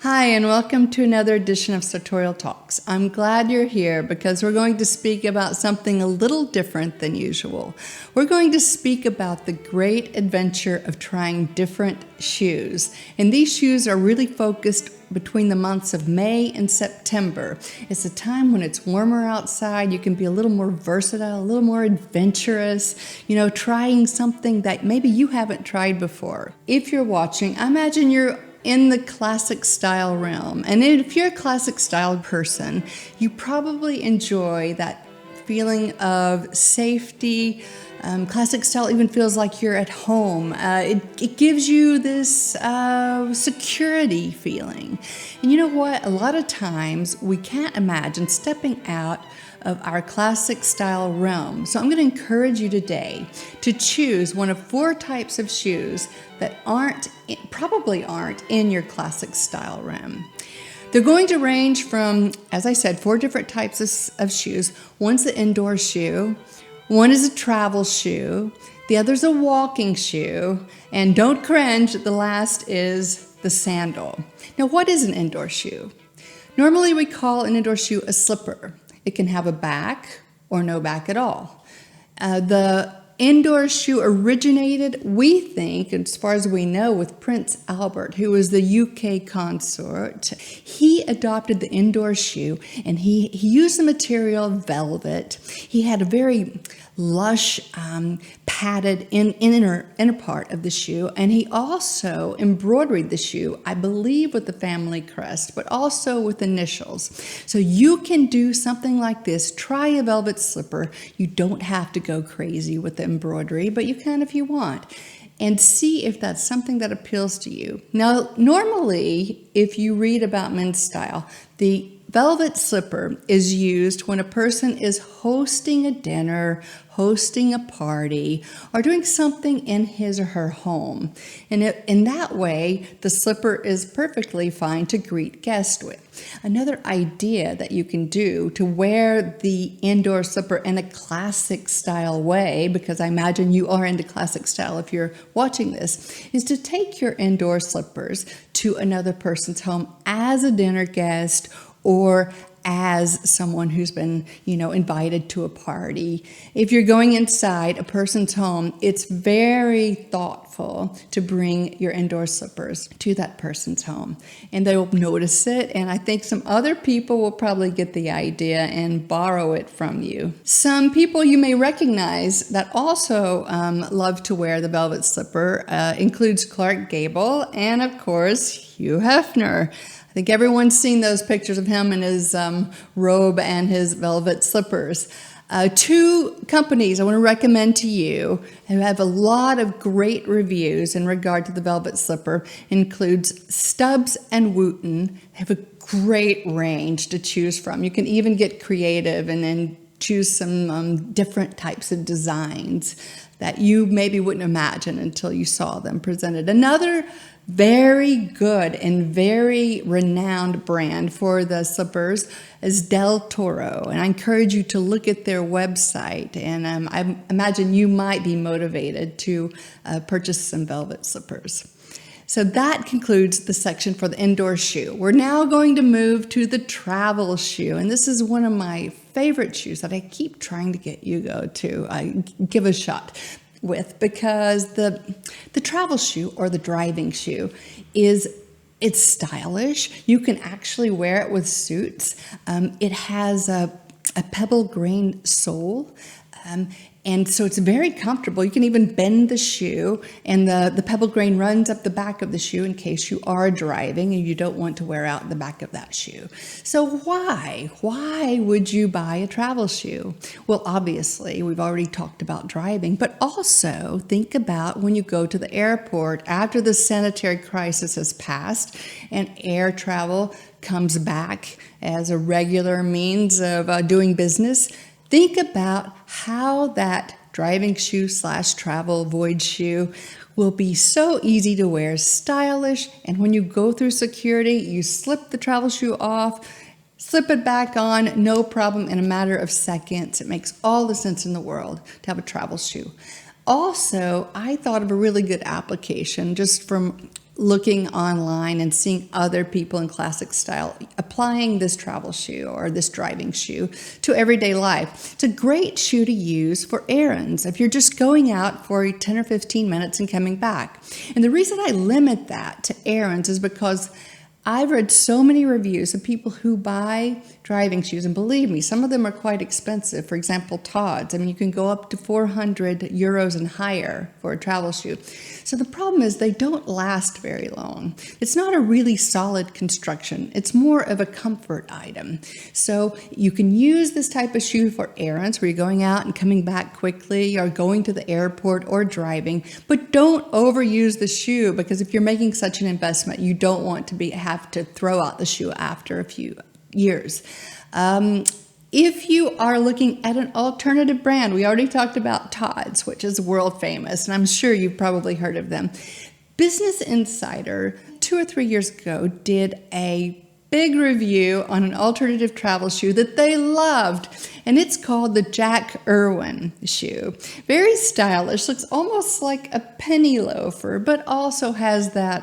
Hi, and welcome to another edition of Sartorial Talks. I'm glad you're here because we're going to speak about something a little different than usual. We're going to speak about the great adventure of trying different shoes. And these shoes are really focused between the months of May and September. It's a time when it's warmer outside. You can be a little more versatile, a little more adventurous, trying something that maybe you haven't tried before. If you're watching, I imagine you're in the classic style realm. And if you're a classic style person, you probably enjoy that feeling of safety. Classic style even feels like you're at home. It gives you this security feeling. And you know what? A lot of times we can't imagine stepping out of our classic style realm. So I'm going to encourage you today to choose one of 4 types of shoes that probably aren't in your classic style realm. They're going to range from, as I said, 4 different types of shoes. One's the indoor shoe, one is a travel shoe, the other's a walking shoe, and don't cringe, the last is the sandal. Now, what is an indoor shoe? Normally we call an indoor shoe a slipper. It can have a back or no back at all. The indoor shoe originated, we think, as far as we know, with Prince Albert, who was the UK consort. He adopted the indoor shoe and he used the material velvet. He had a very lush, padded inner part of the shoe, and he also embroidered the shoe, I believe, with the family crest, but also with initials. So you can do something like this. Try a velvet slipper. You don't have to go crazy with the embroidery, but you can if you want. And see if that's something that appeals to you. Now, normally, if you read about men's style, the velvet slipper is used when a person is hosting a dinner, hosting a party, or doing something in his or her home. And in that way, the slipper is perfectly fine to greet guests with. Another idea that you can do to wear the indoor slipper in a classic style way, because I imagine you are into classic style if you're watching this, is to take your indoor slippers to another person's home as a dinner guest or as someone who's been, invited to a party. If you're going inside a person's home, it's very thoughtful to bring your indoor slippers to that person's home. And they'll notice it, and I think some other people will probably get the idea and borrow it from you. Some people you may recognize that also love to wear the velvet slipper includes Clark Gable and, of course, Hugh Hefner. I think everyone's seen those pictures of him in his robe and his velvet slippers. 2 companies I want to recommend to you who have a lot of great reviews in regard to the velvet slipper includes Stubbs and Wootton. They have a great range to choose from. You can even get creative and then choose some different types of designs that you maybe wouldn't imagine until you saw them presented. Another very good and very renowned brand for the slippers is Toro, and I encourage you to look at their website, and I imagine you might be motivated to purchase some velvet slippers. So that concludes the section for the indoor shoe. We're now going to move to the travel shoe, and this is one of my favorite shoes that I keep trying to get you to give a shot with, because the travel shoe or the driving shoe it's stylish. You can actually wear it with suits. It has a pebble grain sole. And so it's very comfortable. You can even bend the shoe, and the pebble grain runs up the back of the shoe in case you are driving and you don't want to wear out the back of that shoe. So why would you buy a travel shoe? Well, obviously, we've already talked about driving, but also think about when you go to the airport after the sanitary crisis has passed and air travel comes back as a regular means of doing business. Think about how that driving shoe / travel void shoe will be so easy to wear, stylish, and when you go through security, you slip the travel shoe off, slip it back on, no problem, in a matter of seconds. It makes all the sense in the world to have a travel shoe. Also, I thought of a really good application just from looking online and seeing other people in classic style applying this travel shoe or this driving shoe to everyday life. It's a great shoe to use for errands if you're just going out for 10 or 15 minutes and coming back. And the reason I limit that to errands is because I've read so many reviews of people who buy driving shoes, and believe me, some of them are quite expensive. For example, Todd's. I mean, you can go up to 400 euros and higher for a travel shoe. So the problem is they don't last very long. It's not a really solid construction. It's more of a comfort item. So you can use this type of shoe for errands where you're going out and coming back quickly or going to the airport or driving, but don't overuse the shoe, because if you're making such an investment, you don't want to have to throw out the shoe after a few years. If you are looking at an alternative brand, we already talked about Todd's, which is world famous, and I'm sure you've probably heard of them. Business Insider 2 or 3 years ago did a big review on an alternative travel shoe that they loved, and it's called the Jack Erwin shoe. Very stylish, looks almost like a penny loafer, but also has that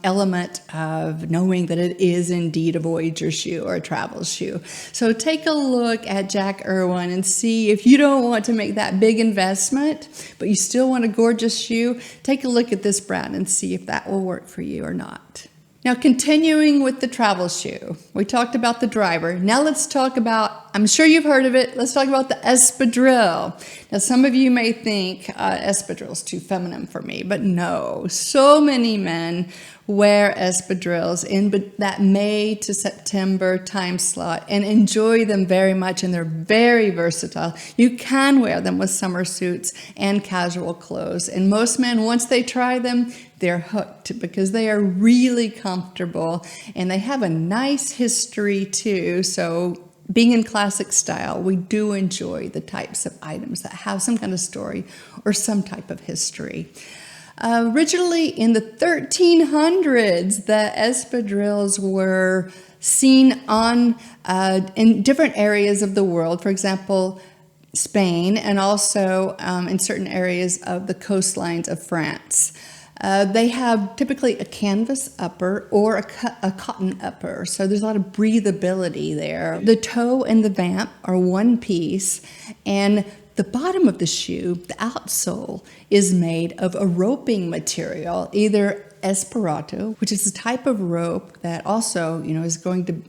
element of knowing that it is indeed a Voyager shoe or a travel shoe. So take a look at Jack Erwin and see if you don't want to make that big investment, but you still want a gorgeous shoe. Take a look at this brand and see if that will work for you or not. Now, continuing with the travel shoe, we talked about the driver. Now let's talk about, I'm sure you've heard of it, let's talk about the Espadrille. Now, some of you may think Espadrille is too feminine for me, but no. So many men wear Espadrilles in that May to September time slot and enjoy them very much, and they're very versatile. You can wear them with summer suits and casual clothes, and most men, once they try them, they're hooked because they are really comfortable and they have a nice history too. So being in classic style, we do enjoy the types of items that have some kind of story or some type of history. Originally in the 1300s, the espadrilles were seen on in different areas of the world. For example, Spain, and also in certain areas of the coastlines of France. They have typically a canvas upper or a cotton upper, so there's a lot of breathability there. The toe and the vamp are one piece, and the bottom of the shoe, the outsole, is made of a roping material, either esparato, which is a type of rope that also, is going to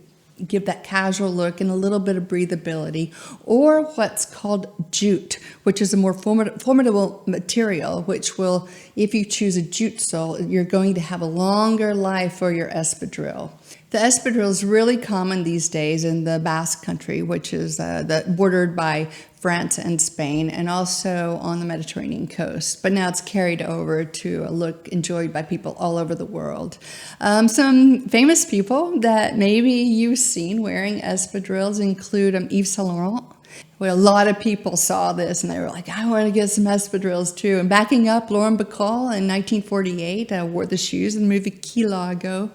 give that casual look and a little bit of breathability, or what's called jute, which is a more formidable material, which will, if you choose a jute sole, you're going to have a longer life for your espadrille. The espadrille is really common these days in the Basque Country, which is bordered by France and Spain, and also on the Mediterranean coast. But now it's carried over to a look enjoyed by people all over the world. Some famous people that maybe you've seen wearing espadrilles include Yves Saint Laurent. Well, a lot of people saw this and they were like, I want to get some espadrilles too. And backing up, Lauren Bacall in 1948 wore the shoes in the movie Key Largo.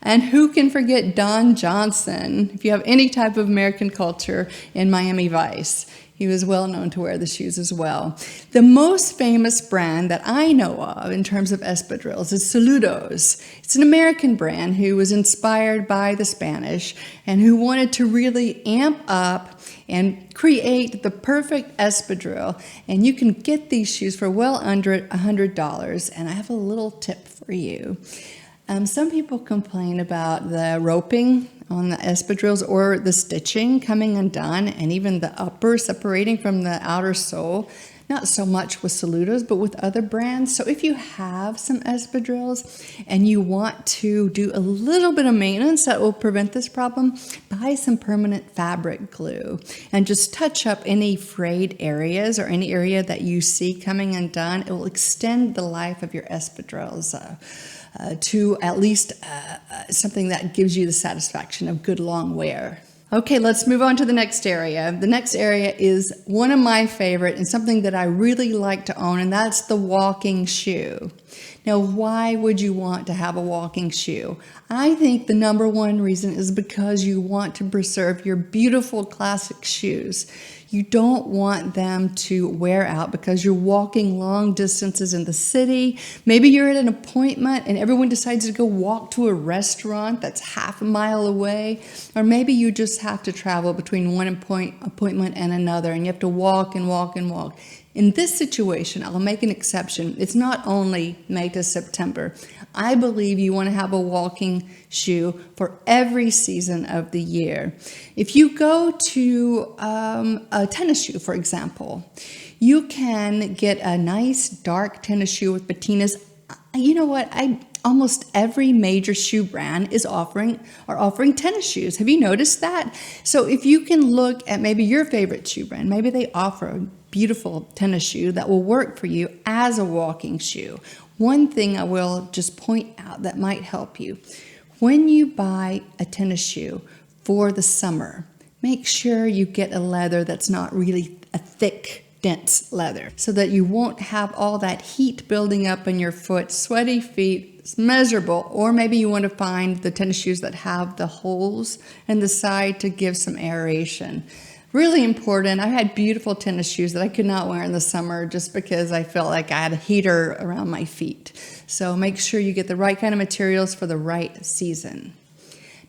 And who can forget Don Johnson, if you have any type of American culture, in Miami Vice. He was well known to wear the shoes as well. The most famous brand that I know of in terms of espadrilles is Soludos. It's an American brand who was inspired by the Spanish and who wanted to really amp up and create the perfect espadrille. And you can get these shoes for well under $100. And I have a little tip for you. Some people complain about the roping on the espadrilles or the stitching coming undone, and even the upper separating from the outer sole. Not so much with Soludos, but with other brands. So if you have some espadrilles and you want to do a little bit of maintenance that will prevent this problem, buy some permanent fabric glue and just touch up any frayed areas or any area that you see coming undone. It will extend the life of your espadrilles to at least something that gives you the satisfaction of good long wear. Okay, let's move on to the next area. The next area is one of my favorite and something that I really like to own, and that's the walking shoe. Now, why would you want to have a walking shoe? I think the number one reason is because you want to preserve your beautiful classic shoes. You don't want them to wear out because you're walking long distances in the city. Maybe you're at an appointment and everyone decides to go walk to a restaurant that's half a mile away. Or maybe you just have to travel between one appointment and another, and you have to walk and walk and walk. In this situation, I'll make an exception. It's not only May to September. I believe you want to have a walking shoe for every season of the year. If you go to a tennis shoe, for example, you can get a nice dark tennis shoe with patinas. You know what? Almost every major shoe brand is offering tennis shoes. Have you noticed that? So if you can look at maybe your favorite shoe brand, maybe they offer a beautiful tennis shoe that will work for you as a walking shoe. One thing I will just point out that might help you. When you buy a tennis shoe for the summer, make sure you get a leather that's not really a thick, dense leather, so that you won't have all that heat building up in your foot, sweaty feet. It's miserable. Or maybe you want to find the tennis shoes that have the holes in the side to give some aeration. Really important. I had beautiful tennis shoes that I could not wear in the summer just because I felt like I had a heater around my feet. So make sure you get the right kind of materials for the right season.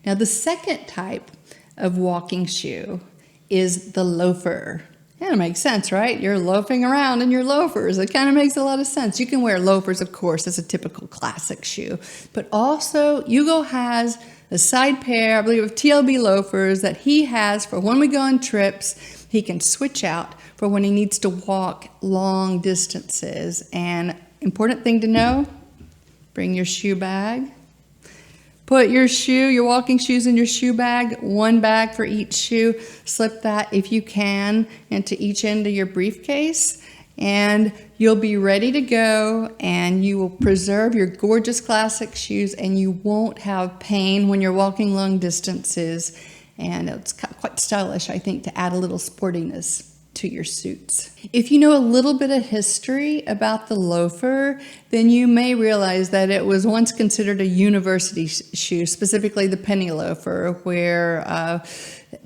Now, the second type of walking shoe is the loafer. Yeah, it makes sense, right? You're loafing around in your loafers. It kind of makes a lot of sense. You can wear loafers, of course, as a typical classic shoe. But also, Hugo has a side pair, I believe, of TLB loafers that he has for when we go on trips. He can switch out for when he needs to walk long distances. And important thing to know, bring your shoe bag. Put your walking shoes in your shoe bag, one bag for each shoe. Slip that, if you can, into each end of your briefcase, and you'll be ready to go, and you will preserve your gorgeous classic shoes, and you won't have pain when you're walking long distances. And it's quite stylish, I think, to add a little sportiness to your suits. If you know a little bit of history about the loafer, then you may realize that it was once considered a university shoe, specifically the penny loafer, where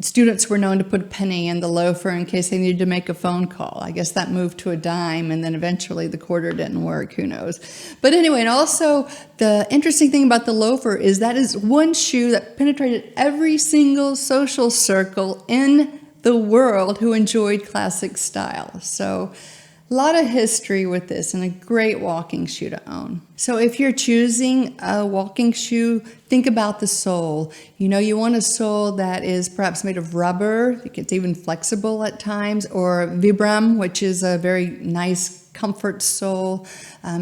students were known to put a penny in the loafer in case they needed to make a phone call. I guess that moved to a dime, and then eventually the quarter didn't work, who knows. But anyway, and also the interesting thing about the loafer is that is one shoe that penetrated every single social circle in the world who enjoyed classic style. So a lot of history with this, and a great walking shoe to own. So if you're choosing a walking shoe, think about the sole. You know, you want a sole that is perhaps made of rubber. It's even flexible at times, or Vibram, which is a very nice comfort sole,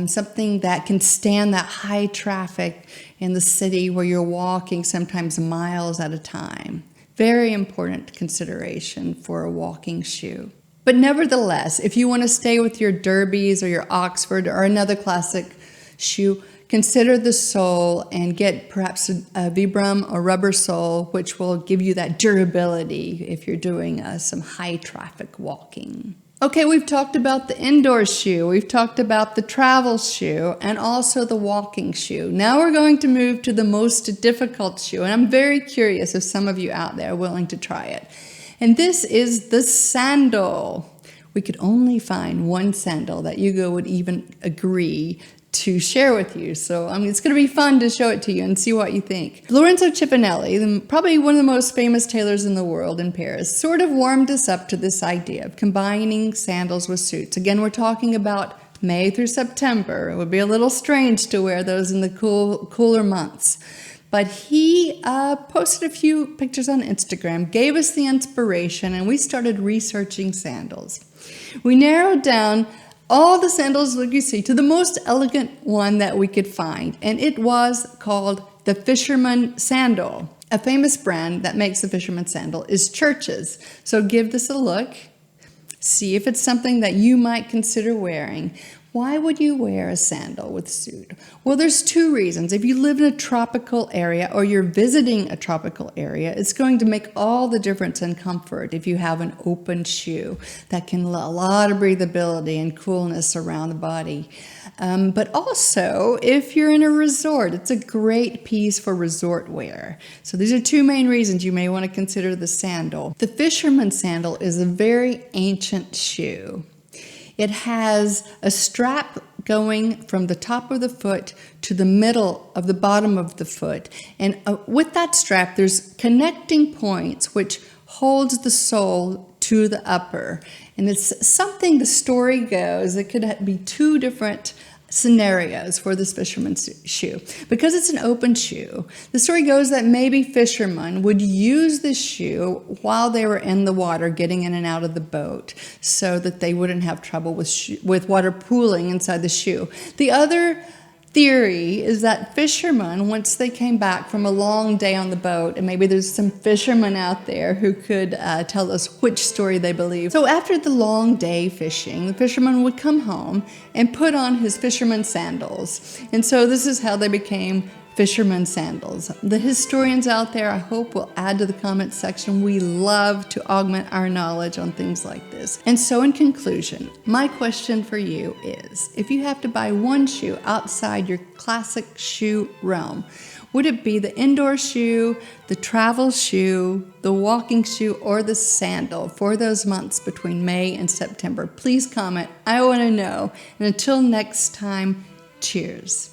something that can stand that high traffic in the city where you're walking sometimes miles at a time. Very important consideration for a walking shoe. But nevertheless, if you want to stay with your Derbies or your Oxford or another classic shoe, consider the sole and get perhaps a Vibram or rubber sole, which will give you that durability if you're doing some high traffic walking. Okay, we've talked about the indoor shoe, we've talked about the travel shoe, and also the walking shoe. Now we're going to move to the most difficult shoe, and I'm very curious if some of you out there are willing to try it. And this is the sandal. We could only find one sandal that Hugo would even agree to share with you. So it's going to be fun to show it to you and see what you think. Lorenzo Cipanelli, probably one of the most famous tailors in the world in Paris, sort of warmed us up to this idea of combining sandals with suits. Again, we're talking about May through September. It would be a little strange to wear those in the cooler months. But he posted a few pictures on Instagram, gave us the inspiration, and we started researching sandals. We narrowed down all the sandals, like you see, to the most elegant one that we could find. And it was called the Fisherman Sandal. A famous brand that makes the Fisherman Sandal is Church's. So give this a look. See if it's something that you might consider wearing. Why would you wear a sandal with a suit? Well, there's two reasons. If you live in a tropical area or you're visiting a tropical area, it's going to make all the difference in comfort if you have an open shoe that can allow a lot of breathability and coolness around the body. But also, if you're in a resort, it's a great piece for resort wear. So these are two main reasons you may want to consider the sandal. The fisherman's sandal is a very ancient shoe. It has a strap going from the top of the foot to the middle of the bottom of the foot. And with that strap, there's connecting points which holds the sole to the upper. And it's something, the story goes, it could be two different scenarios for this fisherman's shoe. Because it's an open shoe, the story goes that maybe fishermen would use this shoe while they were in the water getting in and out of the boat so that they wouldn't have trouble with water pooling inside the shoe. The other theory is that fishermen, once they came back from a long day on the boat, and maybe there's some fishermen out there who could tell us which story they believe. So after the long day fishing, the fisherman would come home and put on his fisherman's sandals. And so this is how they became fisherman's sandals. The historians out there, I hope, will add to the comments section. We love to augment our knowledge on things like this. And so in conclusion, my question for you is, if you have to buy one shoe outside your classic shoe realm, would it be the indoor shoe, the travel shoe, the walking shoe, or the sandal for those months between May and September? Please comment. I want to know. And until next time, cheers.